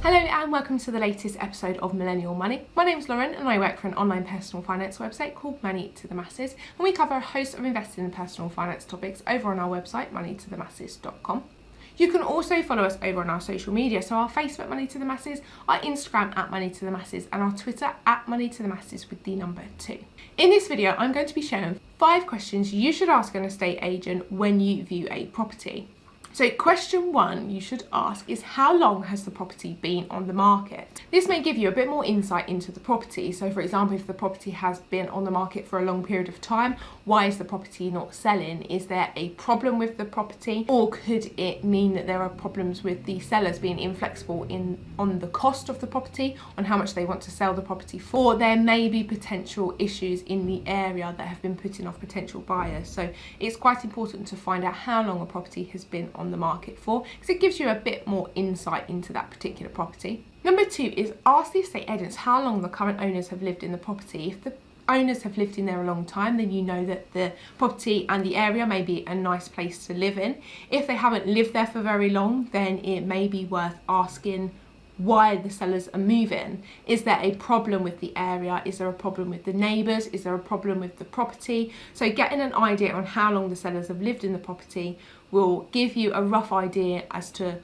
Hello and welcome to the latest episode of Millennial Money. My name's Lauren and I work for an online personal finance website called Money to the Masses, and we cover a host of investing and personal finance topics over on our website moneytothemasses.com. You can also follow us over on our social media, so our Facebook Money to the Masses, our Instagram at Money to the Masses, and our Twitter at Money to the Masses with the number 2. In this video, I'm going to be sharing 5 questions you should ask an estate agent when you view a property. So question 1 you should ask is, how long has the property been on the market? This may give you a bit more insight into the property. So for example, if the property has been on the market for a long period of time, why is the property not selling? Is there a problem with the property? Or could it mean that there are problems with the sellers being inflexible on the cost of the property, on how much they want to sell the property for? There may be potential issues in the area that have been putting off potential buyers. So it's quite important to find out how long a property has been on the market for, because it gives you a bit more insight into that particular property. Number 2 is ask the estate agents how long the current owners have lived in the property. If the owners have lived in there a long time, then you know that the property and the area may be a nice place to live in. If they haven't lived there for very long, then it may be worth asking why the sellers are moving. Is there a problem with the area? Is there a problem with the neighbours? Is there a problem with the property? So getting an idea on how long the sellers have lived in the property will give you a rough idea as to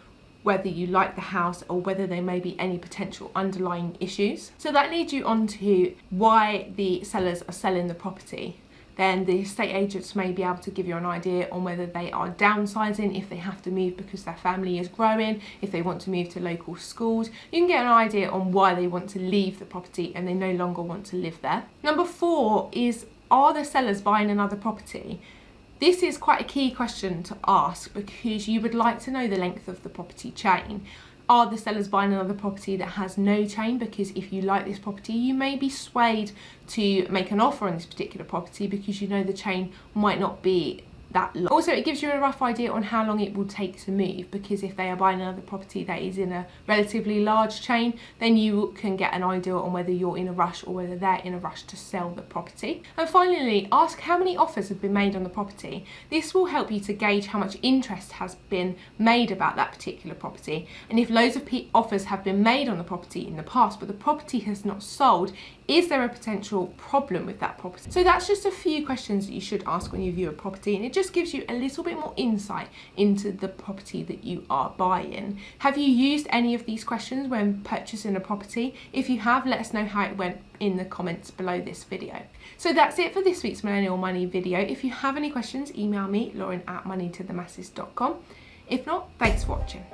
whether you like the house or whether there may be any potential underlying issues. So that leads you on to why the sellers are selling the property. Then the estate agents may be able to give you an idea on whether they are downsizing, if they have to move because their family is growing, if they want to move to local schools. You can get an idea on why they want to leave the property and they no longer want to live there. Number 4 is, are the sellers buying another property? This is quite a key question to ask because you would like to know the length of the property chain. Are the sellers buying another property that has no chain? Because if you like this property, you may be swayed to make an offer on this particular property because you know the chain might not be that long. Also, it gives you a rough idea on how long it will take to move, because if they are buying another property that is in a relatively large chain, then you can get an idea on whether you're in a rush or whether they're in a rush to sell the property. And finally, ask how many offers have been made on the property. This will help you to gauge how much interest has been made about that particular property, and if loads of offers have been made on the property in the past but the property has not sold, is there a potential problem with that property? So that's just a few questions that you should ask when you view a property, and it just gives you a little bit more insight into the property that you are buying. Have you used any of these questions when purchasing a property? If you have, let us know how it went in the comments below this video. So that's it for this week's Millennial Money video. If you have any questions, email me, Lauren at moneytothemasses.com. If not, thanks for watching.